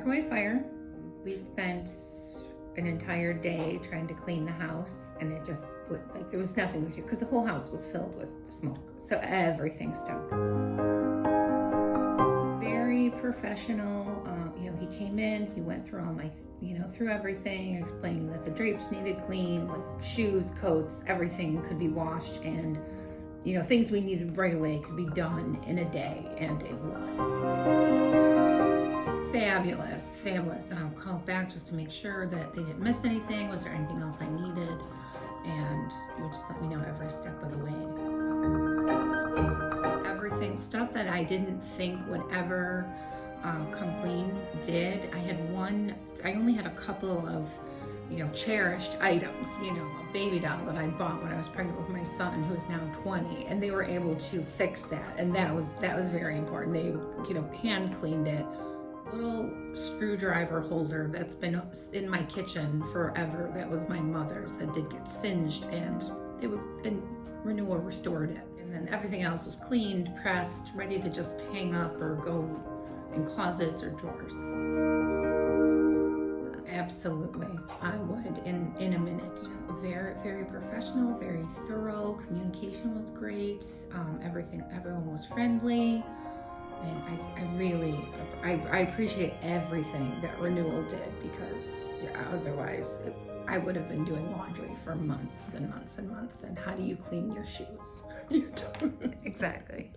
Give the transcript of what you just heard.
microwave fire. We spent an entire day trying to clean the house, and it just like there was nothing we could do because the whole house was filled with smoke, so everything stunk. Very professional. He came in, he went through all my through everything, explaining that the drapes needed clean, like shoes, coats, everything could be washed, and things we needed right away could be done in a day, and it was fabulous. And I'll call back just to make sure that they didn't miss anything. Was there anything else I needed? And you just let me know every step of the way. Everything, stuff that I didn't think would ever come clean did. I only had a couple of cherished items, a baby doll that I bought when I was pregnant with my son, who's now 20, and they were able to fix that, and that was very important. They hand cleaned it. Little screwdriver holder that's been in my kitchen forever, that was my mother's, that did get singed, and Renewal restored it. And then everything else was cleaned, pressed, ready to just hang up or go in closets or drawers. Absolutely, I would in a minute. Very, very professional, very thorough. Communication was great. Everyone was friendly, and I appreciate everything that Renewal did, because otherwise I would have been doing laundry for months and months and months. And how do you clean your shoes? You don't. Exactly.